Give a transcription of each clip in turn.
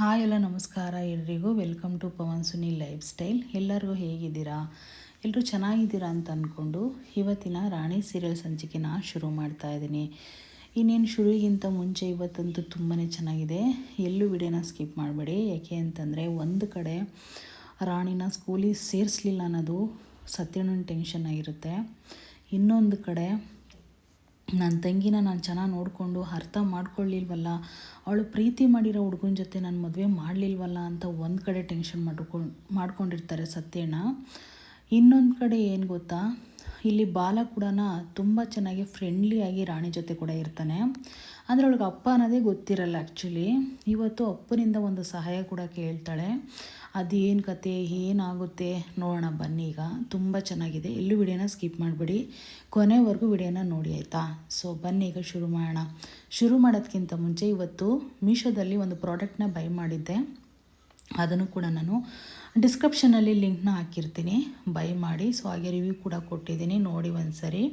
Hi ಎಲ್ಲ ನಮಸ್ಕಾರ ಎಲ್ರಿಗೂ. Welcome to Pavan Sunil life style. ಎಲ್ಲರಿಗೂ ಹೇಗಿದ್ದೀರಾ? ಎಲ್ಲರೂ ಚೆನ್ನಾಗಿದ್ದೀರಾ ಅಂತ ಅಂದ್ಕೊಂಡು ಇವತ್ತಿನ ರಾಣಿ ಸೀರಿಯಲ್ ಸಂಚಿಕೆನ ಶುರು ಮಾಡ್ತಾ ಇದ್ದೀನಿ. ಇನ್ನೇನು ಶುರುವಿಗಿಂತ ಮುಂಚೆ ಇವತ್ತಂತೂ ತುಂಬಾ ಚೆನ್ನಾಗಿದೆ. ಎಲ್ಲೂ ವಿಡಿಯೋನ ಸ್ಕಿಪ್ ಮಾಡಬೇಡಿ. ಯಾಕೆ ಅಂತಂದರೆ ಒಂದು ಕಡೆ ರಾಣಿನ ಸ್ಕೂಲಿಗೆ ಸೇರಿಸಲಿಲ್ಲ ಅನ್ನೋದು ಸತ್ಯಣ್ಣನ ಟೆನ್ಷನ್ ಆಗಿರುತ್ತೆ. ಇನ್ನೊಂದು ಕಡೆ ನನ್ನ ತಂಗಿನ ನಾನು ಚೆನ್ನಾಗಿ ನೋಡಿಕೊಂಡು ಅರ್ಥ ಮಾಡ್ಕೊಳ್ಳಿಲ್ವಲ್ಲ, ಅವಳು ಪ್ರೀತಿ ಮಾಡಿರೋ ಹುಡುಗನ ಜೊತೆ ನಾನು ಮದುವೆ ಮಾಡಲಿಲ್ವಲ್ಲ ಅಂತ ಒಂದು ಕಡೆ ಟೆನ್ಷನ್ ಮಾಡ್ಕೊಂಡಿರ್ತಾರೆ ಸತ್ಯಣ್ಣ. ಇನ್ನೊಂದು ಕಡೆ ಏನು ಗೊತ್ತಾ, ಇಲ್ಲಿ ಬಾಲ ಕೂಡ ತುಂಬ ಚೆನ್ನಾಗಿ ಫ್ರೆಂಡ್ಲಿಯಾಗಿ ರಾಣಿ ಜೊತೆ ಕೂಡ ಇರ್ತಾನೆ. ಅಂದರೆ ಅವಳಿಗೆ ಅಪ್ಪ ಅನ್ನೋದೇ ಗೊತ್ತಿರಲ್ಲ ಆ್ಯಕ್ಚುಲಿ. ಇವತ್ತು ಅಪ್ಪನಿಂದ ಒಂದು ಸಹಾಯ ಕೂಡ ಕೇಳ್ತಾಳೆ. ಅದೇನು ಕತೆ ಏನಾಗುತ್ತೆ ನೋಡೋಣ ಬನ್ನಿ. ಈಗ ತುಂಬ ಚೆನ್ನಾಗಿದೆ. ಎಲ್ಲೂ ವಿಡಿಯೋನ ಸ್ಕಿಪ್ ಮಾಡಬೇಡಿ, ಕೊನೆವರೆಗೂ ವಿಡಿಯೋನ ನೋಡಿ ಆಯಿತಾ. ಸೊ ಬನ್ನಿ ಈಗ ಶುರು ಮಾಡೋಣ. ಶುರು ಮಾಡೋದಕ್ಕಿಂತ ಮುಂಚೆ ಇವತ್ತು ಮೀಶೋದಲ್ಲಿ ಒಂದು ಪ್ರಾಡಕ್ಟ್ನ ಬೈ ಮಾಡಿದ್ದೆ. ಅದನ್ನು ಕೂಡ ನಾನು ಡಿಸ್ಕ್ರಿಪ್ಷನಲ್ಲಿ ಲಿಂಕ್ನ ಹಾಕಿರ್ತೀನಿ, ಬೈ ಮಾಡಿ. ಸೊ ಹಾಗೆ ರಿವ್ಯೂ ಕೂಡ ಕೊಟ್ಟಿದ್ದೀನಿ, ನೋಡಿ ಒಂದು ಸರಿ.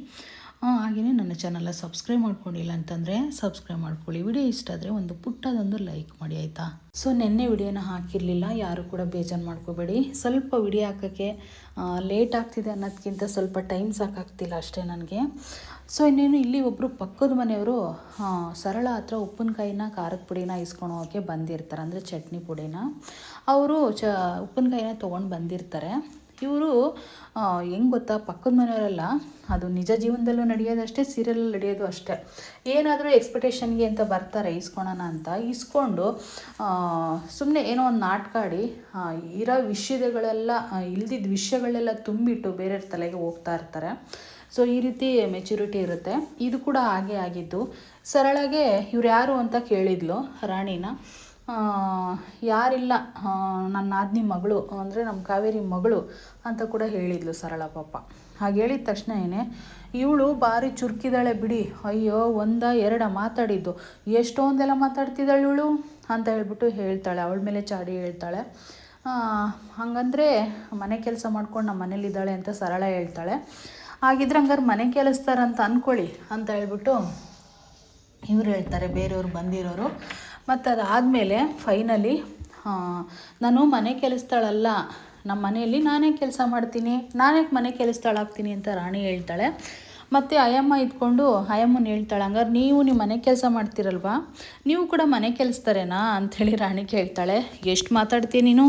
ಹಾಗೆಯೇ ನನ್ನ ಚಾನಲ್ನ ಸಬ್ಸ್ಕ್ರೈಬ್ ಮಾಡ್ಕೊಂಡಿಲ್ಲ ಅಂತಂದರೆ ಸಬ್ಸ್ಕ್ರೈಬ್ ಮಾಡ್ಕೊಳ್ಳಿ. ವಿಡಿಯೋ ಇಷ್ಟ ಆದರೆ ಒಂದು ಪುಟ್ಟದೊಂದು ಲೈಕ್ ಮಾಡಿ ಆಯಿತಾ. ಸೊ ನಿನ್ನೆ ವಿಡಿಯೋನ ಹಾಕಿರಲಿಲ್ಲ, ಯಾರು ಕೂಡ ಬೇಜಾರು ಮಾಡ್ಕೋಬೇಡಿ. ಸ್ವಲ್ಪ ವಿಡಿಯೋ ಹಾಕೋಕ್ಕೆ ಲೇಟ್ ಆಗ್ತಿದೆ ಅನ್ನೋದಕ್ಕಿಂತ ಸ್ವಲ್ಪ ಟೈಮ್ ಸಾಕಾಗ್ತಿಲ್ಲ ಅಷ್ಟೇ ನನಗೆ. ಸೊ ಇನ್ನೇನು ಇಲ್ಲಿ ಒಬ್ಬರು ಪಕ್ಕದ ಮನೆಯವರು ಸರಳ ಹತ್ರ ಉಪ್ಪಿನಕಾಯಿನ ಖಾರದ ಪುಡಿನ ಇಸ್ಕೊಂಡು ಹೋಗೋಕ್ಕೆ ಬಂದಿರ್ತಾರೆ, ಅಂದರೆ ಚಟ್ನಿ ಪುಡಿನ. ಅವರು ಉಪ್ಪಿನಕಾಯಿನ ತೊಗೊಂಡು ಬಂದಿರ್ತಾರೆ. ಇವರು ಹೆಂಗೆ ಗೊತ್ತಾ, ಪಕ್ಕದ ಮನೆಯವರೆಲ್ಲ ಅದು ನಿಜ ಜೀವನದಲ್ಲೂ ನಡೆಯೋದು ಅಷ್ಟೇ, ಸೀರಿಯಲಲ್ಲಿ ನಡೆಯೋದು ಅಷ್ಟೇ. ಏನಾದರೂ ಎಕ್ಸ್ಪೆಕ್ಟೇಷನ್ಗೆ ಅಂತ ಬರ್ತಾರೆ ಇಸ್ಕೊಳೋಣ ಅಂತ, ಇಸ್ಕೊಂಡು ಸುಮ್ಮನೆ ಏನೋ ಒಂದು ನಾಟಕ ಆಡಿ ಇರೋ ವಿಷಯಗಳೆಲ್ಲ ಇಲ್ದಿದ್ದ ವಿಷಯಗಳೆಲ್ಲ ತುಂಬಿಟ್ಟು ಬೇರೆಯವ್ರ ತಲೆಗೆ ಹೋಗ್ತಾ ಇರ್ತಾರೆ. ಸೊ ಈ ರೀತಿ ಮೆಚುರಿಟಿ ಇರುತ್ತೆ. ಇದು ಕೂಡ ಹಾಗೆ ಆಗಿದ್ದು. ಸರಳಗೆ ಇವ್ರು ಯಾರು ಅಂತ ಕೇಳಿದ್ಲು ರಾಣಿನ. ಯಾರಿಲ್ಲ, ನನ್ನ ನಾದಿನಿ ಮಗಳು, ಅಂದರೆ ನಮ್ಮ ಕಾವೇರಿ ಮಗಳು ಅಂತ ಕೂಡ ಹೇಳಿದ್ಲು ಸರಳ ಪಾಪ. ಹಾಗೆ ಹೇಳಿದ ತಕ್ಷಣ ಇವಳು ಭಾರಿ ಚುರುಕಿದಾಳೆ ಬಿಡಿ. ಅಯ್ಯೋ ಎರಡ ಮಾತಾಡಿದ್ದು, ಎಷ್ಟೊಂದೆಲ್ಲ ಮಾತಾಡ್ತಿದ್ದಾಳೆ ಇವಳು ಅಂತ ಹೇಳ್ಬಿಟ್ಟು ಹೇಳ್ತಾಳೆ. ಅವಳ ಮೇಲೆ ಚಾಡಿ ಹೇಳ್ತಾಳೆ. ಹಂಗಂದರೆ ಮನೆ ಕೆಲಸ ಮಾಡ್ಕೊಂಡು ನಮ್ಮ ಮನೇಲಿದ್ದಾಳೆ ಅಂತ ಸರಳ ಹೇಳ್ತಾಳೆ. ಹಾಗಿದ್ರೆ ಹಂಗಾರೆ ಮನೆ ಕೆಲಸ್ತಾರಂತ ಅಂದ್ಕೊಳ್ಳಿ ಅಂತ ಹೇಳ್ಬಿಟ್ಟು ಇವ್ರು ಹೇಳ್ತಾರೆ, ಬೇರೆಯವ್ರು ಬಂದಿರೋರು. ಮತ್ತು ಅದಾದಮೇಲೆ ಫೈನಲಿ ನಾನು ಮನೆ ಕೆಲಸ್ತಾಳಲ್ಲ, ನಮ್ಮ ಮನೆಯಲ್ಲಿ ನಾನೇ ಕೆಲಸ ಮಾಡ್ತೀನಿ, ನಾನೇ ಮನೆ ಕೆಲಸ್ತಾಳಾಗ್ತೀನಿ ಅಂತ ರಾಣಿ ಹೇಳ್ತಾಳೆ. ಮತ್ತು ಅಯ್ಯಮ್ಮ ಇದ್ಕೊಂಡು ಅಯ್ಯಮ್ಮನ ಹೇಳ್ತಾಳೆ, ಹಂಗಾರೆ ನೀವು ನಿಮ್ಮ ಮನೆ ಕೆಲಸ ಮಾಡ್ತೀರಲ್ವಾ, ನೀವು ಕೂಡ ಮನೆ ಕೆಲಸ್ತಾರೇನಾ ಅಂಥೇಳಿ ರಾಣಿ ಕೇಳ್ತಾಳೆ. ಎಷ್ಟು ಮಾತಾಡ್ತೀನಿ ನೀನು,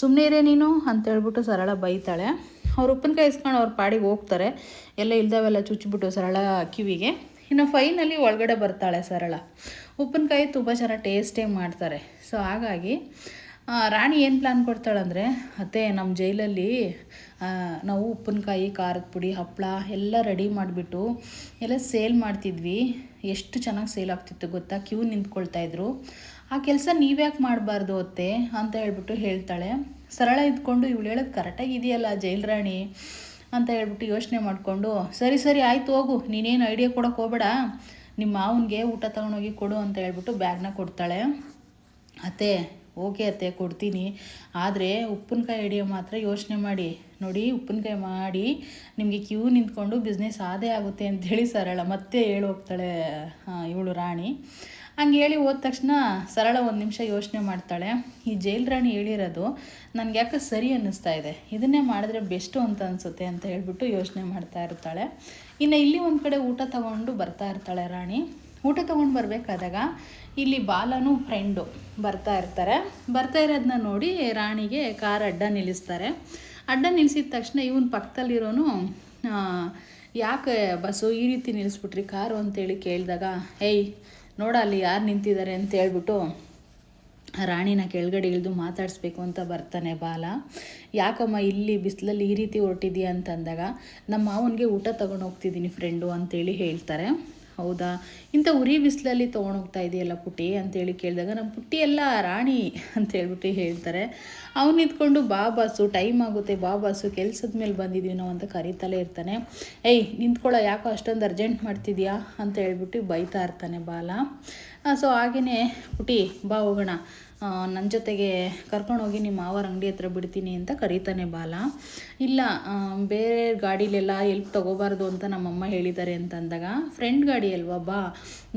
ಸುಮ್ಮನೆ ಇರೇ ನೀನು ಅಂತೇಳ್ಬಿಟ್ಟು ಸರಳ ಬೈತಾಳೆ. ಅವ್ರು ಉಪ್ಪಿನಕಾಯಿ ಇಸ್ಕೊಂಡು ಅವ್ರ ಪಾಡಿಗೆ ಹೋಗ್ತಾರೆ. ಎಲ್ಲ ಇಲ್ದವೆಲ್ಲ ಚುಚ್ಚಿಬಿಟ್ಟು ಸರಳ ಕಿವಿಗೆ. ಇನ್ನು ಫೈನಲಿ ಒಳಗಡೆ ಬರ್ತಾಳೆ ಸರಳ. ಉಪ್ಪಿನಕಾಯಿ ತುಂಬ ಚೆನ್ನಾಗಿ ಟೇಸ್ಟಿಯಾಗಿ ಮಾಡ್ತಾರೆ. ಸೊ ಹಾಗಾಗಿ ರಾಣಿ ಏನು ಪ್ಲ್ಯಾನ್ ಕೊಡ್ತಾಳಂದರೆ, ಅತ್ತೆ ನಮ್ಮ ಜೈಲಲ್ಲಿ ನಾವು ಉಪ್ಪಿನಕಾಯಿ, ಖಾರದ ಪುಡಿ, ಹಪ್ಪಳ ಎಲ್ಲ ರೆಡಿ ಮಾಡಿಬಿಟ್ಟು ಎಲ್ಲ ಸೇಲ್ ಮಾಡ್ತಿದ್ವಿ. ಎಷ್ಟು ಚೆನ್ನಾಗಿ ಸೇಲ್ ಆಗ್ತಿತ್ತು ಗೊತ್ತಾ, ಕ್ಯೂ ನಿಂತ್ಕೊಳ್ತಾಯಿದ್ರು. ಆ ಕೆಲಸ ನೀವ್ಯಾಕೆ ಮಾಡಬಾರ್ದು ಅತ್ತೆ ಅಂತ ಹೇಳ್ಬಿಟ್ಟು ಹೇಳ್ತಾಳೆ. ಸರಳ ಇದ್ಕೊಂಡು ಇವಳು ಹೇಳೋದು ಕರೆಕ್ಟಾಗಿ ಇದೆಯಲ್ಲ ಜೈಲ್ ರಾಣಿ ಅಂತ ಹೇಳ್ಬಿಟ್ಟು ಯೋಚನೆ ಮಾಡಿಕೊಂಡು, ಸರಿ ಆಯಿತು ಹೋಗು, ನೀನೇನು ಐಡಿಯಾ ಕೊಡೋಕೆ ಹೋಗಬೇಡ, ನಿಮ್ಮ ಮಾವನಿಗೆ ಊಟ ತೊಗೊಂಡೋಗಿ ಕೊಡು ಅಂತ ಹೇಳ್ಬಿಟ್ಟು ಬ್ಯಾಗ್ನ ಕೊಡ್ತಾಳೆ. ಅತ್ತೆ ಓಕೆ ಅತ್ತೆ ಕೊಡ್ತೀನಿ, ಆದರೆ ಉಪ್ಪಿನಕಾಯಿ ಐಡಿಯಾ ಮಾತ್ರ ಯೋಚನೆ ಮಾಡಿ ನೋಡಿ, ಉಪ್ಪಿನಕಾಯಿ ಮಾಡಿ ನಿಮಗೆ ಕ್ಯೂ ನಿಂತ್ಕೊಂಡು ಬಿಸ್ನೆಸ್ ಆದೇ ಆಗುತ್ತೆ ಅಂಥೇಳಿ ಸರಳ ಮತ್ತೆ ಹೇಳಿ ಹೋಗ್ತಾಳೆ ಇವಳು ರಾಣಿ. ಹಂಗೆ ಹೇಳಿ ಹೋದ ತಕ್ಷಣ ಸರಳ ಒಂದು ನಿಮಿಷ ಯೋಚನೆ ಮಾಡ್ತಾಳೆ. ಈ ಜೈಲ್ ರಾಣಿ ಹೇಳಿರೋದು ನನಗೆ ಯಾಕೆ ಸರಿ ಅನ್ನಿಸ್ತಾ ಇದೆ, ಇದನ್ನೇ ಮಾಡಿದ್ರೆ ಬೆಸ್ಟು ಅಂತ ಅನಿಸುತ್ತೆ ಅಂತ ಹೇಳ್ಬಿಟ್ಟು ಯೋಚನೆ ಮಾಡ್ತಾ ಇರ್ತಾಳೆ. ಇನ್ನು ಇಲ್ಲಿ ಒಂದು ಕಡೆ ಊಟ ತೊಗೊಂಡು ಬರ್ತಾ ಇರ್ತಾಳೆ ರಾಣಿ. ಊಟ ತೊಗೊಂಡು ಬರಬೇಕಾದಾಗ ಇಲ್ಲಿ ಬಾಲನೂ ಫ್ರೆಂಡು ಬರ್ತಾ ಇರ್ತಾರೆ. ಬರ್ತಾ ಇರೋದನ್ನ ನೋಡಿ ರಾಣಿಗೆ ಕಾರ್ ಅಡ್ಡ ನಿಲ್ಲಿಸ್ತಾರೆ. ಅಡ್ಡ ನಿಲ್ಲಿಸಿದ ತಕ್ಷಣ ಇವನ ಪಕ್ಕದಲ್ಲಿರೋನು, ಯಾಕೆ ಬಸ್ಸು ಈ ರೀತಿ ನಿಲ್ಲಿಸ್ಬಿಟ್ರಿ ಕಾರು ಅಂತೇಳಿ ಕೇಳಿದಾಗ, ಏಯ್ ನೋಡ ಅಲ್ಲಿ ಯಾರು ನಿಂತಿದ್ದಾರೆ ಅಂತ ಹೇಳ್ಬಿಟ್ಟು ರಾಣಿನ ಕೆಳಗಡೆ ಇಳಿದು ಮಾತಾಡಿಸ್ಬೇಕು ಅಂತ ಬರ್ತಾನೆ ಬಾಲ. ಯಾಕಮ್ಮ ಇಲ್ಲಿ ಬಿಸಿಲಲ್ಲಿ ಈ ರೀತಿ ಹೊರಟಿದ್ಯಾ ಅಂತಂದಾಗ, ನಮ್ಮ ಮಾವನಿಗೆ ಊಟ ತೊಗೊಂಡು ಹೋಗ್ತಿದ್ದೀನಿ ಫ್ರೆಂಡು ಅಂತೇಳಿ ಹೇಳ್ತಾರೆ. ಹೌದಾ, ಇಂಥ ಉರಿ ಬಿಸಿಲಲ್ಲಿ ತೊಗೊಂಡೋಗ್ತಾ ಇದೆಯಲ್ಲ ಪುಟ್ಟಿ ಅಂತೇಳಿ ಕೇಳಿದಾಗ, ನಮ್ಮ ಪುಟ್ಟಿ ಎಲ್ಲ ರಾಣಿ ಅಂತ ಹೇಳ್ಬಿಟ್ಟು ಹೇಳ್ತಾರೆ. ಅವ್ನು ನಿಂತ್ಕೊಂಡು ಬಾ ಬಾಸು ಟೈಮ್ ಆಗುತ್ತೆ, ಬಾ ಬಾಸು ಕೆಲಸದ ಮೇಲೆ ಬಂದಿದ್ದೀವಿ ನಾವು ಅಂತ ಕರೀತಲೇ ಇರ್ತಾನೆ. ಏಯ್ ನಿಂತ್ಕೊಳ್ಳೋ, ಯಾಕೋ ಅಷ್ಟೊಂದು ಅರ್ಜೆಂಟ್ ಮಾಡ್ತಿದ್ಯಾ ಅಂತ ಹೇಳ್ಬಿಟ್ಟು ಬೈತಾ ಇರ್ತಾನೆ ಬಾಲ. ಸೊ ಹಾಗೆಯೇ ಪುಟ್ಟಿ ಬಾ ಹೋಗೋಣ ನನ್ನ ಜೊತೆಗೆ ಕರ್ಕೊಂಡೋಗಿ ನಿಮ್ಮ ಮಾವರ ಅಂಗಡಿ ಹತ್ರ ಬಿಡ್ತೀನಿ ಅಂತ ಕರೀತಾನೆ ಬಾಲ. ಇಲ್ಲ ಬೇರೆ ಗಾಡೀಲೆಲ್ಲ ಎಲ್ಪ್ ತೊಗೋಬಾರ್ದು ಅಂತ ನಮ್ಮಮ್ಮ ಹೇಳಿದ್ದಾರೆ ಅಂತ ಅಂದಾಗ, ಫ್ರೆಂಡ್ ಗಾಡಿ ಅಲ್ವಾ ಬಾ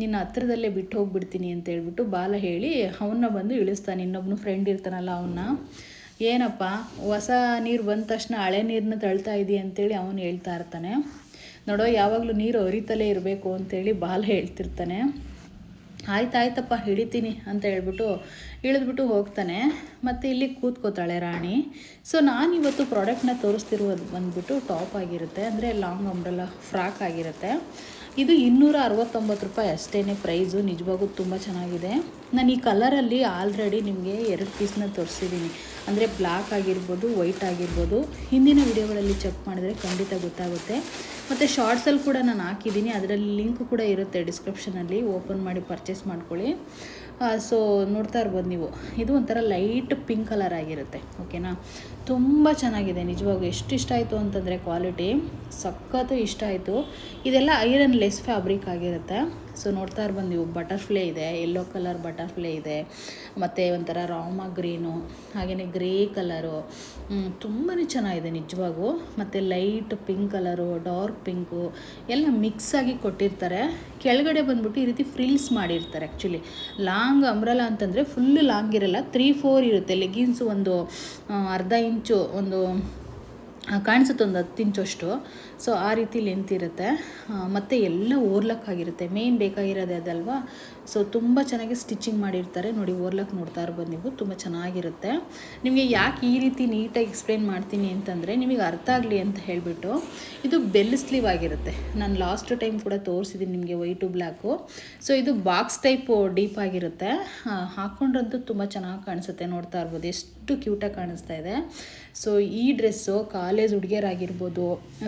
ನಿನ್ನ ಹತ್ರದಲ್ಲೇ ಬಿಟ್ಟು ಹೋಗ್ಬಿಡ್ತೀನಿ ಅಂತ ಹೇಳ್ಬಿಟ್ಟು ಬಾಲ ಹೇಳಿ ಅವನ್ನ ಬಂದು ಇಳಿಸ್ತಾನೆ. ಇನ್ನೊಬ್ಬನು ಫ್ರೆಂಡ್ ಇರ್ತಾನಲ್ಲ ಅವನ್ನ, ಏನಪ್ಪ ಹೊಸ ನೀರು ಬಂದ ತಕ್ಷಣ ಹಳೆ ನೀರನ್ನ ತಳ್ತಾ ಇದೀಯ ಅಂತೇಳಿ ಅವನು ಹೇಳ್ತಾ ಇರ್ತಾನೆ. ನೋಡೋ ಯಾವಾಗಲೂ ನೀರು ಹರಿತಲೇ ಇರಬೇಕು ಅಂತೇಳಿ ಬಾಲ ಹೇಳ್ತಿರ್ತಾನೆ. ಆಯ್ತಾಯ್ತಪ್ಪ ಹಿಡಿತೀನಿ ಅಂತ ಹೇಳ್ಬಿಟ್ಟು ಇಳಿದ್ಬಿಟ್ಟು ಹೋಗ್ತಾನೆ. ಮತ್ತು ಇಲ್ಲಿ ಕೂತ್ಕೋತಾಳೆ ರಾಣಿ. ಸೊ ನಾನಿವತ್ತು ಪ್ರಾಡಕ್ಟ್ನ ತೋರಿಸ್ತಿರೋದು ಬಂದ್ಬಿಟ್ಟು ಟಾಪ್ ಆಗಿರುತ್ತೆ, ಅಂದರೆ ಲಾಂಗ್ ಅಂಬ್ರೆಲ್ಲ ಫ್ರಾಕ್ ಆಗಿರುತ್ತೆ. ಇದು 269 ರೂಪಾಯಿ ಅಷ್ಟೇ ಪ್ರೈಸು. ನಿಜವಾಗೂ ತುಂಬ ಚೆನ್ನಾಗಿದೆ. ನಾನು ಈ ಕಲರಲ್ಲಿ ಆಲ್ರೆಡಿ ನಿಮಗೆ 2 ಪೀಸ್ನ ತೋರಿಸಿದ್ದೀನಿ, ಅಂದರೆ ಬ್ಲ್ಯಾಕ್ ಆಗಿರ್ಬೋದು, ವೈಟ್ ಆಗಿರ್ಬೋದು. ಹಿಂದಿನ ವಿಡಿಯೋಗಳಲ್ಲಿ ಚೆಕ್ ಮಾಡಿದ್ರೆ ಖಂಡಿತ ಗೊತ್ತಾಗುತ್ತೆ. ಮತ್ತು ಶಾರ್ಟ್ಸಲ್ಲಿ ಕೂಡ ನಾನು ಹಾಕಿದ್ದೀನಿ, ಅದರಲ್ಲಿ ಲಿಂಕ್ ಕೂಡ ಇರುತ್ತೆ ಡಿಸ್ಕ್ರಿಪ್ಷನಲ್ಲಿ, ಓಪನ್ ಮಾಡಿ ಪರ್ಚೇಸ್ ಮಾಡ್ಕೊಳ್ಳಿ. ಸೊ ನೋಡ್ತಾ ಇರ್ಬೋದು ನೀವು, ಇದು ಒಂಥರ ಲೈಟ್ ಪಿಂಕ್ ಕಲರ್ ಆಗಿರುತ್ತೆ. ಓಕೆನಾ, ತುಂಬ ಚೆನ್ನಾಗಿದೆ ನಿಜವಾಗೂ. ಎಷ್ಟು ಇಷ್ಟ ಆಯಿತು ಅಂತಂದರೆ ಕ್ವಾಲಿಟಿ ಸಖತ್ತು ಇಷ್ಟ ಆಯಿತು. ಇದೆಲ್ಲ ಐರನ್ ಲೆಸ್ ಫ್ಯಾಬ್ರಿಕ್ ಆಗಿರುತ್ತೆ. ಸೊ ನೋಡ್ತಾ ಇರ್ಬೋದು ನೀವು, ಬಟರ್ಫ್ಲೈ ಇದೆ, ಯೆಲ್ಲೋ ಕಲರ್ ಬಟರ್ಫ್ಲೈ ಇದೆ, ಮತ್ತು ಒಂಥರ ರಾಮ ಗ್ರೀನು, ಹಾಗೆಯೇ ಗ್ರೇ ಕಲರು, ತುಂಬಾ ಚೆನ್ನಾಗಿದೆ ನಿಜವಾಗೂ. ಮತ್ತು light pink colour, dark pink ಎಲ್ಲ ಮಿಕ್ಸ್ ಆಗಿ ಕೊಟ್ಟಿರ್ತಾರೆ. ಕೆಳಗಡೆ ಬಂದ್ಬಿಟ್ಟು ಈ ರೀತಿ ಫ್ರಿಲ್ಸ್ ಮಾಡಿರ್ತಾರೆ. ಆ್ಯಕ್ಚುಲಿ ಲಾಂಗ್ ಅಂಬ್ರೆಲಾ ಅಂತಂದರೆ ಫುಲ್ಲು ಲಾಂಗ್ ಇರಲ್ಲ, 3-4 ಇರುತ್ತೆ. ಲೆಗಿನ್ಸು ಒಂದು ಅರ್ಧ ಇಂಚು ಒಂದು ಕಾಣಿಸುತ್ತೆ, ಒಂದು 10 ಇಂಚಷ್ಟು. ಸೊ ಆ ರೀತಿ ಲೆಂತ್ ಇರುತ್ತೆ. ಮತ್ತು ಎಲ್ಲ ಓರ್ಲಕ್ ಆಗಿರುತ್ತೆ. ಮೇನ್ ಬೇಕಾಗಿರೋದೆ ಅದಲ್ವಾ. ಸೊ ತುಂಬ ಚೆನ್ನಾಗಿ ಸ್ಟಿಚಿಂಗ್ ಮಾಡಿರ್ತಾರೆ ನೋಡಿ. ಓರ್ಲಕ್ ನೋಡ್ತಾ ಇರ್ಬೋದು ನೀವು, ತುಂಬ ಚೆನ್ನಾಗಿರುತ್ತೆ. ನಿಮಗೆ ಯಾಕೆ ಈ ರೀತಿ ನೀಟಾಗಿ ಎಕ್ಸ್ಪ್ಲೇನ್ ಮಾಡ್ತೀನಿ ಅಂತಂದರೆ ನಿಮಗೆ ಅರ್ಥ ಆಗಲಿ ಅಂತ ಹೇಳಿಬಿಟ್ಟು. ಇದು ಬೆಲ್ ಸ್ಲೀವ್ ಆಗಿರುತ್ತೆ. ನಾನು ಲಾಸ್ಟ್ ಟೈಮ್ ಕೂಡ ತೋರಿಸಿದ್ದೀನಿ ನಿಮಗೆ ವೈಟು ಬ್ಲ್ಯಾಕು. ಸೊ ಇದು ಬಾಕ್ಸ್ ಟೈಪು ಡೀಪ್ ಆಗಿರುತ್ತೆ. ಹಾಕ್ಕೊಂಡ್ರಂತೂ ತುಂಬ ಚೆನ್ನಾಗಿ ಕಾಣಿಸುತ್ತೆ. ನೋಡ್ತಾ ಇರ್ಬೋದು ಎಷ್ಟು ಕ್ಯೂಟಾಗಿ ಕಾಣಿಸ್ತಾ ಇದೆ. ಸೊ ಈ ಡ್ರೆಸ್ಸು ಕಾಲೇಜ್ ಹುಡುಗಿಯರಾಗಿರ್ಬೋದು,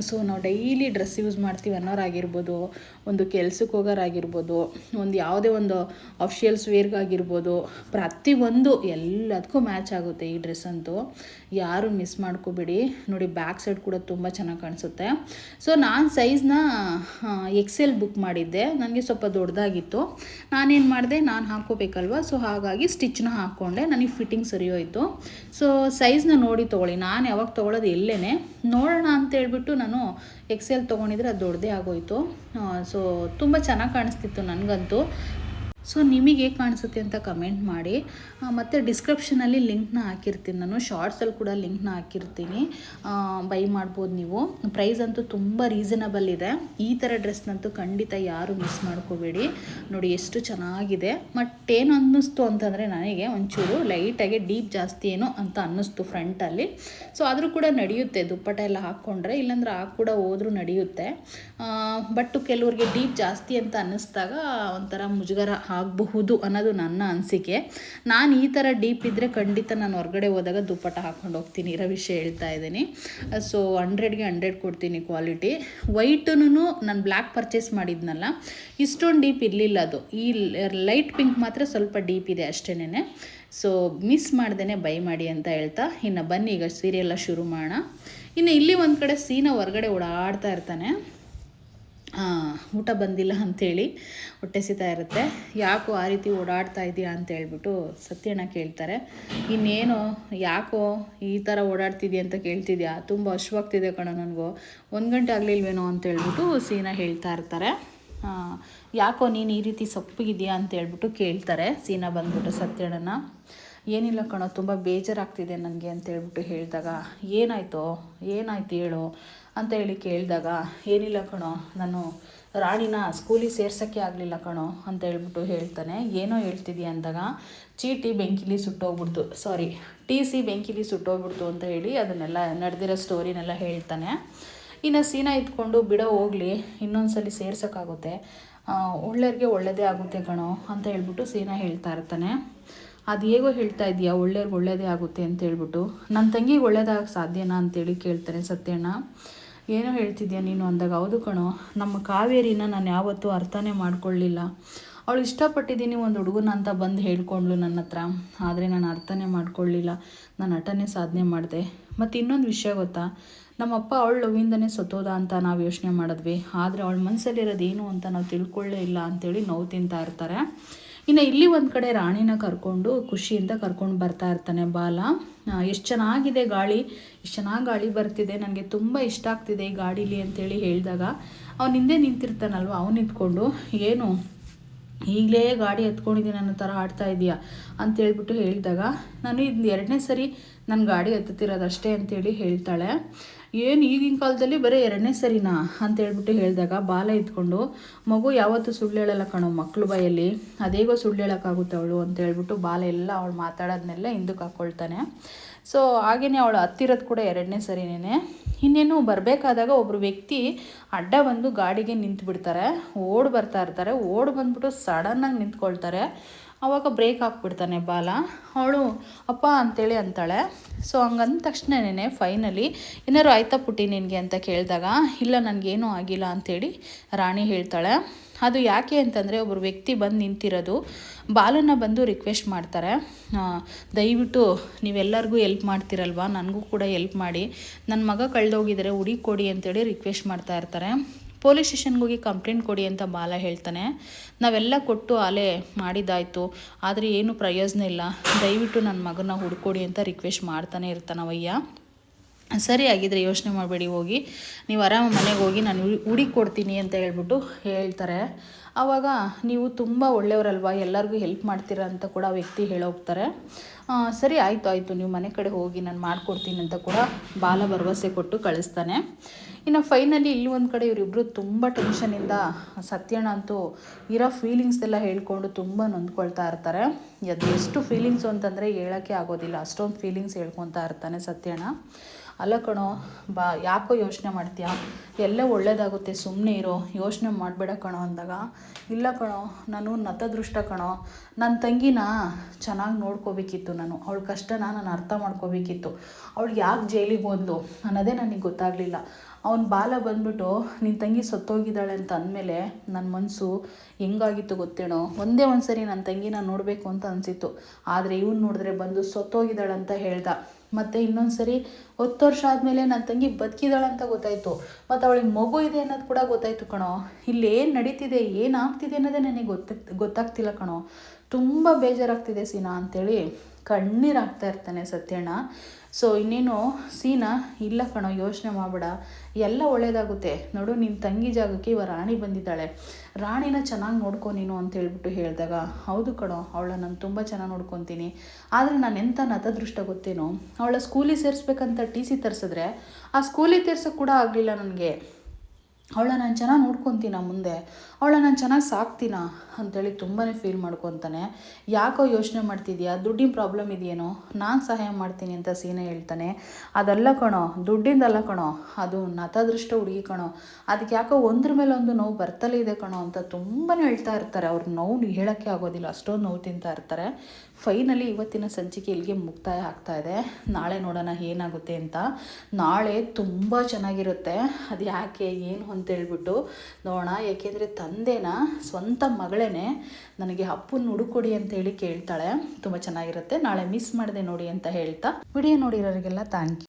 ಸೊ ನಾವು ಡೈಲಿ ಡ್ರೆಸ್ ಯೂಸ್ ಮಾಡ್ತೀವಿ ಅನ್ನೋರಾಗಿರ್ಬೋದು, ಒಂದು ಕೆಲ್ಸಕ್ಕೆ ಹೋಗೋರಾಗಿರ್ಬೋದು, ಒಂದು ಯಾವುದೇ ಒಂದು ಅಫಿಷಿಯಲ್ಸ್ ವೇರ್ಗಾಗಿರ್ಬೋದು, ಪ್ರತಿಯೊಂದು ಎಲ್ಲದಕ್ಕೂ ಮ್ಯಾಚ್ ಆಗುತ್ತೆ ಈ ಡ್ರೆಸ್ ಅಂತೂ. ಯಾರು ಮಿಸ್ ಮಾಡ್ಕೋಬೇಡಿ ನೋಡಿ. ಬ್ಯಾಕ್ ಸೈಡ್ ಕೂಡ ತುಂಬ ಚೆನ್ನಾಗಿ ಕಾಣಿಸುತ್ತೆ. ಸೊ ನಾನು ಸೈಜ್ನ XL ಬುಕ್ ಮಾಡಿದ್ದೆ, ನನಗೆ ಸ್ವಲ್ಪ ದೊಡ್ಡದಾಗಿತ್ತು. ನಾನೇನು ಮಾಡಿದೆ, ನಾನು ಹಾಕ್ಕೋಬೇಕಲ್ವ, ಸೊ ಹಾಗಾಗಿ ಸ್ಟಿಚ್ನ ಹಾಕ್ಕೊಂಡೆ. ನನಗೆ ಫಿಟ್ಟಿಂಗ್ ಸರಿ ಹೋಯಿತು. ಸೊ ಸೈಜ್ನ ನೋಡಿ ತೊಗೊಳ್ಳಿ. ನಾನು ಯಾವಾಗ ತೊಗೊಳೋದು ಎಲ್ಲೇ ನೋಡೋಣ ಅಂತೇಳ್ಬಿಟ್ಟು ನಾನು XL ತೊಗೊಂಡಿದ್ರೆ ಅದು ದೊಡ್ಡದೇ ಆಗೋಯಿತು. ಸೊ ತುಂಬ ಚೆನ್ನಾಗಿ ಕಾಣಿಸ್ತಿತ್ತು ನನಗಂತೂ. ಸೊ ನಿಮಗೆ ಹೇಗೆ ಕಾಣಿಸುತ್ತೆ ಅಂತ ಕಮೆಂಟ್ ಮಾಡಿ. ಮತ್ತು ಡಿಸ್ಕ್ರಿಪ್ಷನಲ್ಲಿ ಲಿಂಕ್ನ ಹಾಕಿರ್ತೀನಿ ನಾನು, ಶಾರ್ಟ್ಸಲ್ಲಿ ಕೂಡ ಲಿಂಕ್ನ ಹಾಕಿರ್ತೀನಿ, ಬೈ ಮಾಡ್ಬೋದು ನೀವು. ಪ್ರೈಸ್ ಅಂತೂ ತುಂಬ ರೀಸನಬಲ್ ಇದೆ. ಈ ಥರ ಡ್ರೆಸ್ನಂತೂ ಖಂಡಿತ ಯಾರು ಮಿಸ್ ಮಾಡ್ಕೋಬೇಡಿ ನೋಡಿ, ಎಷ್ಟು ಚೆನ್ನಾಗಿದೆ. ಬಟ್ ಏನು ಅನ್ನಿಸ್ತು ಅಂತಂದರೆ ನನಗೆ ಒಂಚೂರು ಲೈಟಾಗಿ ಡೀಪ್ ಜಾಸ್ತಿ ಏನೋ ಅಂತ ಅನ್ನಿಸ್ತು ಫ್ರಂಟಲ್ಲಿ. ಸೊ ಆದರೂ ಕೂಡ ನಡೆಯುತ್ತೆ, ದುಪ್ಪಟ ಎಲ್ಲ ಹಾಕ್ಕೊಂಡ್ರೆ, ಇಲ್ಲಾಂದ್ರೆ ಕೂಡ ಹೋದ್ರೂ ನಡೆಯುತ್ತೆ. ಬಟ್ ಕೆಲವ್ರಿಗೆ ಡೀಪ್ ಜಾಸ್ತಿ ಅಂತ ಅನ್ನಿಸ್ದಾಗ ಒಂಥರ ಮುಜುಗರ ಆಗಬಹುದು ಅನ್ನೋದು ನನ್ನ ಅನಿಸಿಕೆ. ನಾನು ಈ ಥರ ಡೀಪ್ ಇದ್ದರೆ ಖಂಡಿತ ನಾನು ಹೊರಗಡೆ ಹೋದಾಗ ದುಪ್ಪಟ ಹಾಕ್ಕೊಂಡು ಹೋಗ್ತೀನಿ, ಇರೋ ವಿಷಯ ಹೇಳ್ತಾ ಇದ್ದೀನಿ. ಸೊ 100ಗೆ 100 ಕೊಡ್ತೀನಿ ಕ್ವಾಲಿಟಿ. ವೈಟುನು ನಾನು ಬ್ಲ್ಯಾಕ್ ಪರ್ಚೇಸ್ ಮಾಡಿದ್ನಲ್ಲ, ಇಷ್ಟೊಂದು ಡೀಪ್ ಇರಲಿಲ್ಲ ಅದು. ಈ ಲೈಟ್ ಪಿಂಕ್ ಮಾತ್ರ ಸ್ವಲ್ಪ ಡೀಪ್ ಇದೆ ಅಷ್ಟೇನೆ. ಸೊ ಮಿಸ್ ಮಾಡ್ದೇ ಬೈ ಮಾಡಿ ಅಂತ ಹೇಳ್ತಾ, ಇನ್ನು ಬನ್ನಿ ಈಗ ಸೀರಿಯಲ್ಲ ಶುರು ಮಾಡೋಣ. ಇನ್ನು ಇಲ್ಲಿ ಒಂದು ಕಡೆ ಸೀನಾ ಹೊರಗಡೆ ಓಡಾಡ್ತಾ ಇರ್ತಾನೆ. ಊಟ ಬಂದಿಲ್ಲ ಅಂಥೇಳಿ ಹೊಟ್ಟೆ ಸಿಗ್ತಾ ಇರುತ್ತೆ. ಯಾಕೋ ಆ ರೀತಿ ಓಡಾಡ್ತಾ ಇದೆಯಾ ಅಂತ ಹೇಳ್ಬಿಟ್ಟು ಸತ್ಯಣ್ಣ ಕೇಳ್ತಾರೆ. ಇನ್ನೇನು ಯಾಕೋ ಈ ಥರ ಓಡಾಡ್ತಿದ್ಯಾ ಅಂತ ಕೇಳ್ತಿದ್ಯಾ, ತುಂಬ ಹಶ್ವಾಗ್ತಿದೆ ಕಣೋ ನನಗೂ, 1 ಗಂಟೆ ಆಗಲಿಲ್ವೇನೋ ಅಂತ ಹೇಳ್ಬಿಟ್ಟು ಸೀನಾ ಹೇಳ್ತಾ ಇರ್ತಾರೆ. ಯಾಕೋ ನೀನು ಈ ರೀತಿ ಸಪ್ಪಗಿದೆಯಾ ಅಂತ ಹೇಳ್ಬಿಟ್ಟು ಕೇಳ್ತಾರೆ ಸೀನಾ ಬಂದ್ಬಿಟ್ಟು ಸತ್ಯಣ್ಣನ. ಏನಿಲ್ಲ ಕಣೋ, ತುಂಬ ಬೇಜಾರಾಗ್ತಿದೆ ನನಗೆ ಅಂತ ಹೇಳ್ಬಿಟ್ಟು ಹೇಳಿದಾಗ, ಏನಾಯ್ತು ಹೇಳು ಅಂತ ಹೇಳಿ ಕೇಳಿದಾಗ, ಏನಿಲ್ಲ ಕಣೋ, ನಾನು ರಾಣಿನ ಸ್ಕೂಲಿಗೆ ಸೇರ್ಸೋಕ್ಕೆ ಆಗಲಿಲ್ಲ ಕಣೋ ಅಂತ ಹೇಳ್ಬಿಟ್ಟು ಹೇಳ್ತಾನೆ. ಏನೋ ಹೇಳ್ತಿದ್ಯಾ ಅಂದಾಗ, ಚೀಟಿ ಬೆಂಕಿಲಿ ಸುಟ್ಟೋಗ್ಬಿಡ್ತು, TC ಬೆಂಕಿಲಿ ಸುಟ್ಟೋಗ್ಬಿಡ್ತು ಅಂತ ಹೇಳಿ ಅದನ್ನೆಲ್ಲ ನಡೆದಿರೋ ಸ್ಟೋರಿನೆಲ್ಲ ಹೇಳ್ತಾನೆ. ಇನ್ನು ಸೀನಾ ಇದ್ಕೊಂಡು ಬಿಡೋ ಹೋಗಲಿ, ಇನ್ನೊಂದ್ಸಲಿ ಸೇರ್ಸೋಕ್ಕಾಗುತ್ತೆ, ಒಳ್ಳೆಯವ್ರಿಗೆ ಒಳ್ಳೆಯದೇ ಆಗುತ್ತೆ ಕಣೋ ಅಂತ ಹೇಳ್ಬಿಟ್ಟು ಸೀನಾ ಹೇಳ್ತಾ ಇರ್ತಾನೆ. ಅದು ಹೇಗೋ ಹೇಳ್ತಾ ಇದೆಯಾ, ಒಳ್ಳೆಯವ್ರಿಗೆ ಒಳ್ಳೆಯದೇ ಆಗುತ್ತೆ ಅಂತ ಹೇಳ್ಬಿಟ್ಟು, ನನ್ನ ತಂಗಿಗೆ ಒಳ್ಳೇದಾಗಕ್ಕೆ ಸಾಧ್ಯನಾ ಅಂತೇಳಿ ಕೇಳ್ತಾನೆ ಸತ್ಯಣ್ಣ. ಏನೋ ಹೇಳ್ತಿದ್ಯಾ ನೀನು ಅಂದಾಗ, ಹೌದು ಕಣೋ, ನಮ್ಮ ಕಾವೇರಿನ ನಾನು ಯಾವತ್ತೂ ಅರ್ಥನೇ ಮಾಡ್ಕೊಳ್ಳಿಲ್ಲ. ಅವಳು ಇಷ್ಟಪಟ್ಟಿದ್ದೀನಿ ಒಂದು ಹುಡುಗನ ಅಂತ ಬಂದು ಹೇಳ್ಕೊಂಡ್ಳು ನನ್ನ ಹತ್ರ, ಆದರೆ ನಾನು ಅರ್ಥನೇ ಮಾಡ್ಕೊಳ್ಳಿಲ್ಲ. ನಾನು ನಟನೆ ಸಾಧನೆ ಮಾಡಿದೆ. ಮತ್ತು ಇನ್ನೊಂದು ವಿಷಯ ಗೊತ್ತಾ, ನಮ್ಮಪ್ಪ ಅವಳು ಲವಿಂದನೇ ಸತ್ತೋದ ಅಂತ ನಾವು ಯೋಚನೆ ಮಾಡಿದ್ವಿ, ಆದರೆ ಅವಳ ಮನಸ್ಸಲ್ಲಿರೋದು ಏನು ಅಂತ ನಾವು ತಿಳ್ಕೊಳ್ಳೇ ಇಲ್ಲ ಅಂಥೇಳಿ ನೋವು ತಿಂತಾ ಇರ್ತಾರೆ. ಇನ್ನು ಇಲ್ಲಿ ಒಂದು ಕಡೆ ರಾಣಿನ ಕರ್ಕೊಂಡು ಖುಷಿಯಿಂದ ಕರ್ಕೊಂಡು ಬರ್ತಾ ಇರ್ತಾನೆ ಬಾಲ. ಎಷ್ಟು ಚೆನ್ನಾಗಿದೆ ಗಾಳಿ, ಎಷ್ಟು ಚೆನ್ನಾಗಿ ಗಾಳಿ ಬರ್ತಿದೆ, ನನಗೆ ತುಂಬ ಇಷ್ಟ ಆಗ್ತಿದೆ ಈ ಗಾಡೀಲಿ ಅಂತೇಳಿ ಹೇಳಿದಾಗ ಅವ್ನು ಹಿಂದೆ ನಿಂತಿರ್ತಾನಲ್ವ, ಅವ್ನು ನಿಂತ್ಕೊಂಡು ಏನು ಈಗಲೇ ಗಾಡಿ ಎತ್ಕೊಂಡಿದ್ದೀನಿ ಅನ್ನೋ ಥರ ಆಡ್ತಾ ಇದೆಯಾ ಅಂತೇಳ್ಬಿಟ್ಟು ಹೇಳಿದಾಗ, ನಾನು ಇದು 2ನೇ ಸರಿ ನನ್ನ ಗಾಡಿ ಎತ್ತುತ್ತಿರೋದು ಅಷ್ಟೇ ಅಂತೇಳಿ ಹೇಳ್ತಾಳೆ. ಏನು ಈಗಿನ ಕಾಲದಲ್ಲಿ ಬರೀ 2ನೇ ಸರಿನಾ ಅಂತೇಳ್ಬಿಟ್ಟು ಹೇಳಿದಾಗ ಬಾಲ ಇದ್ಕೊಂಡು, ಮಗು ಯಾವತ್ತೂ ಸುಳ್ಳು ಹೇಳಲ್ಲ ಕಣೋ ಮಕ್ಕಳು ಬಾಯಲ್ಲಿ, ಅದೇಗೋ ಸುಳ್ಳು ಹೇಳೋಕ್ಕಾಗುತ್ತೆ ಅವಳು ಅಂತೇಳ್ಬಿಟ್ಟು ಬಾಲ ಎಲ್ಲ ಅವಳು ಮಾತಾಡೋದನ್ನೆಲ್ಲ ಹಿಂದಕ್ಕೆ ಹಾಕ್ಕೊಳ್ತಾನೆ. ಸೊ ಹಾಗೆಯೇ ಅವಳು ಹತ್ತಿರೋದು ಕೂಡ 2ನೇ ಸರಿನೇ. ಇನ್ನೇನು ಬರಬೇಕಾದಾಗ ಒಬ್ಬರು ವ್ಯಕ್ತಿ ಅಡ್ಡ ಬಂದು ಗಾಡಿಗೆ ನಿಂತುಬಿಡ್ತಾರೆ, ಓಡಿ ಬರ್ತಾ ಇರ್ತಾರೆ. ಓಡಿ ಬಂದ್ಬಿಟ್ಟು ಸಡನ್ನಾಗಿ ನಿಂತ್ಕೊಳ್ತಾರೆ. ಆವಾಗ ಬ್ರೇಕ್ ಹಾಕ್ಬಿಡ್ತಾನೆ ಬಾಲ. ಅವಳು ಅಪ್ಪ ಅಂತೇಳಿ ಅಂತಾಳೆ. ಸೊ ಹಂಗಂದ ತಕ್ಷಣನೇ ಫೈನಲಿ ಏನಾದ್ರು ಆಯ್ತಾ ಪುಟ್ಟಿ ನಿನಗೆ ಅಂತ ಕೇಳಿದಾಗ, ಇಲ್ಲ ನನಗೇನೂ ಆಗಿಲ್ಲ ಅಂಥೇಳಿ ರಾಣಿ ಹೇಳ್ತಾಳೆ. ಅದು ಯಾಕೆ ಅಂತಂದರೆ ಒಬ್ಬರು ವ್ಯಕ್ತಿ ಬಂದು ನಿಂತಿರೋದು ಬಾಲನ ಬಂದು ರಿಕ್ವೆಸ್ಟ್ ಮಾಡ್ತಾರೆ, ದಯವಿಟ್ಟು ನೀವೆಲ್ಲರಿಗೂ ಎಲ್ಪ್ ಮಾಡ್ತಿರಲ್ವ, ನನಗೂ ಕೂಡ ಎಲ್ಪ್ ಮಾಡಿ, ನನ್ನ ಮಗ ಕಳೆದೋಗಿದ್ದಾರೆ ಹುಡುಕಿ ಕೊಡಿ ಅಂತೇಳಿ ರಿಕ್ವೆಸ್ಟ್ ಮಾಡ್ತಾ ಇರ್ತಾರೆ. ಪೊಲೀಸ್ ಸ್ಟೇಷನ್ಗೆ ಹೋಗಿ ಕಂಪ್ಲೇಂಟ್ ಕೊಡಿ ಅಂತ ಬಾಲ ಹೇಳ್ತಾನೆ. ನಾವೆಲ್ಲ ಕೊಟ್ಟು ಆಲೆ ಮಾಡಿದ್ದಾಯಿತು, ಆದರೆ ಏನೂ ಪ್ರಯೋಜನ ಇಲ್ಲ, ದಯವಿಟ್ಟು ನನ್ನ ಮಗನ ಹುಡ್ಕೊಡಿ ಅಂತ ರಿಕ್ವೆಸ್ಟ್ ಮಾಡ್ತಾನೆ ಇರ್ತಾನವಯ್ಯ. ಸರಿ ಆಗಿದ್ರೆ ಯೋಚನೆ ಮಾಡಬೇಡಿ, ಹೋಗಿ ನೀವು ಆರಾಮ ಮನೆಗೆ ಹೋಗಿ ನಾನು ಹುಡುಕಿ ಕೊಡ್ತೀನಿ ಅಂತ ಹೇಳ್ಬಿಟ್ಟು ಹೇಳ್ತಾರೆ. ಆವಾಗ ನೀವು ತುಂಬ ಒಳ್ಳೆಯವರಲ್ವ, ಎಲ್ಲರಿಗೂ ಹೆಲ್ಪ್ ಮಾಡ್ತೀರಾ ಅಂತ ಕೂಡ ವ್ಯಕ್ತಿ ಹೇಳೋಗ್ತಾರೆ. ಸರಿ ಆಯಿತು ನೀವು ಮನೆ ಕಡೆ ಹೋಗಿ ನಾನು ಮಾಡಿಕೊಡ್ತೀನಿ ಅಂತ ಕೂಡ ಬಾಲ ಭರವಸೆ ಕೊಟ್ಟು ಕಳಿಸ್ತಾನೆ. ಇನ್ನು ಫೈನಲಿ ಇಲ್ಲಿ ಒಂದು ಕಡೆ ಇವರಿಬ್ಬರು ತುಂಬ ಟೆನ್ಷನಿಂದ ಸತ್ಯಣ್ಣ ಅಂತೂ ಇರೋ ಫೀಲಿಂಗ್ಸ್ ಎಲ್ಲ ಹೇಳ್ಕೊಂಡು ತುಂಬ ನೊಂದ್ಕೊಳ್ತಾ ಇರ್ತಾರೆ. ಅದು ಎಷ್ಟು ಫೀಲಿಂಗ್ಸು ಅಂತಂದರೆ ಹೇಳೋಕ್ಕೆ ಆಗೋದಿಲ್ಲ, ಅಷ್ಟೊಂದು ಫೀಲಿಂಗ್ಸ್ ಹೇಳ್ಕೊತಾ ಇರ್ತಾನೆ ಸತ್ಯಣ್ಣ. ಅಲ್ಲ ಕಣೋ ಬಾ, ಯಾಕೋ ಯೋಚನೆ ಮಾಡ್ತೀಯಾ, ಎಲ್ಲ ಒಳ್ಳೇದಾಗುತ್ತೆ ಸುಮ್ಮನೆ ಇರೋ, ಯೋಚನೆ ಮಾಡಬೇಡ ಕಣೋ ಅಂದಾಗ, ಇಲ್ಲ ಕಣೋ ನಾನು ನತದೃಷ್ಟ ಕಣೋ, ನನ್ನ ತಂಗಿನ ಚೆನ್ನಾಗಿ ನೋಡ್ಕೋಬೇಕಿತ್ತು, ನಾನು ಅವಳ ಕಷ್ಟನ ನಾನು ಅರ್ಥ ಮಾಡ್ಕೋಬೇಕಿತ್ತು, ಅವಳು ಯಾಕೆ ಜೈಲಿಗೆ ಹೋದ್ಲು ಅನ್ನೋದೇ ನನಗೆ ಗೊತ್ತಾಗಲಿಲ್ಲ. ಅವ್ನು ಬಾಲ ಬಂದ್ಬಿಟ್ಟು ನಿನ್ನ ತಂಗಿ ಸತ್ತೋಗಿದ್ದಾಳೆ ಅಂತ ಅಂದಮೇಲೆ ನನ್ನ ಮನಸ್ಸು ಹೆಂಗಾಗಿತ್ತು ಗೊತ್ತೇನೋ, ಒಂದೇ ಒಂದು ಸರಿ ನನ್ನ ತಂಗಿನ ನೋಡಬೇಕು ಅಂತ ಅನಿಸಿತ್ತು, ಆದರೆ ಇವನು ನೋಡಿದ್ರೆ ಬಂದು ಸತ್ತೋಗಿದ್ದಾಳೆ ಅಂತ ಹೇಳ್ದ. ಮತ್ತು ಇನ್ನೊಂದು ಸರಿ 10 ವರ್ಷ ಆದಮೇಲೆ ನನ್ನ ತಂಗಿ ಬದುಕಿದಾಳೆ ಅಂತ ಗೊತ್ತಾಯಿತು, ಮತ್ತು ಅವಳಿಗೆ ಮಗು ಇದೆ ಅನ್ನೋದು ಕೂಡ ಗೊತ್ತಾಯಿತು ಕಣೋ. ಇಲ್ಲಿ ಏನು ನಡೀತಿದೆ, ಏನಾಗ್ತಿದೆ ಅನ್ನೋದೇ ನನಗೆ ಗೊತ್ತಾಗ್ತಿಲ್ಲ ಕಣೋ, ತುಂಬ ಬೇಜಾರಾಗ್ತಿದೆ ಸೀನಾ ಅಂಥೇಳಿ ಕಣ್ಣೀರಾಗ್ತಾ ಇರ್ತಾನೆ ಸತ್ಯಣ್ಣ. ಸೊ ಇನ್ನೇನು ಸೀನಾ, ಇಲ್ಲ ಕಣೋ ಯೋಚನೆ ಮಾಡಬೇಡ, ಎಲ್ಲ ಒಳ್ಳೆಯದಾಗುತ್ತೆ ನೋಡು, ನಿನ್ನ ತಂಗಿ ಜಾಗಕ್ಕೆ ಇವ ರಾಣಿ ಬಂದಿದ್ದಾಳೆ, ರಾಣಿನ ಚೆನ್ನಾಗಿ ನೋಡ್ಕೊ ನೀನು ಅಂತ ಹೇಳ್ಬಿಟ್ಟು ಹೇಳಿದಾಗ, ಹೌದು ಕಣೋ ಅವಳ ನಾನು ತುಂಬ ಚೆನ್ನಾಗಿ ನೋಡ್ಕೊತೀನಿ, ಆದರೆ ನಾನು ಎಂಥ ನತದೃಷ್ಟ ಗೊತ್ತೇನೋ, ಅವಳ ಸ್ಕೂಲಿಗೆ ಸೇರಿಸ್ಬೇಕಂತ TC ತರಿಸಿದ್ರೆ ಆ ಸ್ಕೂಲಿಗೆ ತರ್ಸೋಕ್ಕೆ ಕೂಡ ಆಗಲಿಲ್ಲ ನನಗೆ, ಅವಳನ್ನ ನಾನು ಚೆನ್ನಾಗಿ ನೋಡ್ಕೊತೀನ, ಮುಂದೆ ಅವಳನ್ನ ನಾನು ಚೆನ್ನಾಗಿ ಸಾಕ್ತೀನ ಅಂಥೇಳಿ ತುಂಬಾ ಫೀಲ್ ಮಾಡ್ಕೊತಾನೆ. ಯಾಕೋ ಯೋಚನೆ ಮಾಡ್ತಿದ್ಯಾ, ದುಡ್ಡಿನ ಪ್ರಾಬ್ಲಮ್ ಇದೆಯೇನೋ, ನಾನು ಸಹಾಯ ಮಾಡ್ತೀನಿ ಅಂತ ಸೀನಾ ಹೇಳ್ತಾನೆ. ಅದಲ್ಲ ಕಣೋ, ದುಡ್ಡಿಂದಲ್ಲ ಕಣೋ, ಅದು ನತದೃಷ್ಟ ಹುಡುಗಿ ಕಣೋ, ಅದಕ್ಕೆ ಯಾಕೋ ಒಂದ್ರ ಮೇಲೆ ಒಂದು ನೋವು ಬರ್ತಲೇ ಇದೆ ಕಣೋ ಅಂತ ತುಂಬಾ ಹೇಳ್ತಾ ಇರ್ತಾರೆ. ಅವ್ರ ನೋವು ಹೇಳೋಕ್ಕೆ ಆಗೋದಿಲ್ಲ, ಅಷ್ಟೊಂದು ನೋವು ತಿಂತಾ ಇರ್ತಾರೆ. ಫೈನಲಿ ಇವತ್ತಿನ ಸಂಚಿಕೆ ಇಲ್ಲಿಗೆ ಮುಕ್ತಾಯ ಆಗ್ತಾ ಇದೆ. ನಾಳೆ ನೋಡೋಣ ಏನಾಗುತ್ತೆ ಅಂತ. ನಾಳೆ ತುಂಬ ಚೆನ್ನಾಗಿರುತ್ತೆ, ಅದು ಯಾಕೆ ಏನು ಅಂತೇಳ್ಬಿಟ್ಟು ನೋಡೋಣ. ಏಕೆಂದರೆ ತಂದೆನ ಸ್ವಂತ ಮಗಳೇ ನನಗೆ ಅಪ್ಪನ ಹುಡುಕೊಡಿ ಅಂತೇಳಿ ಕೇಳ್ತಾಳೆ. ತುಂಬ ಚೆನ್ನಾಗಿರುತ್ತೆ, ನಾಳೆ ಮಿಸ್ ಮಾಡಿದೆ ನೋಡಿ ಅಂತ ಹೇಳ್ತಾ ವಿಡಿಯೋ ನೋಡಿರೋರಿಗೆಲ್ಲ ಥ್ಯಾಂಕ್ ಯು.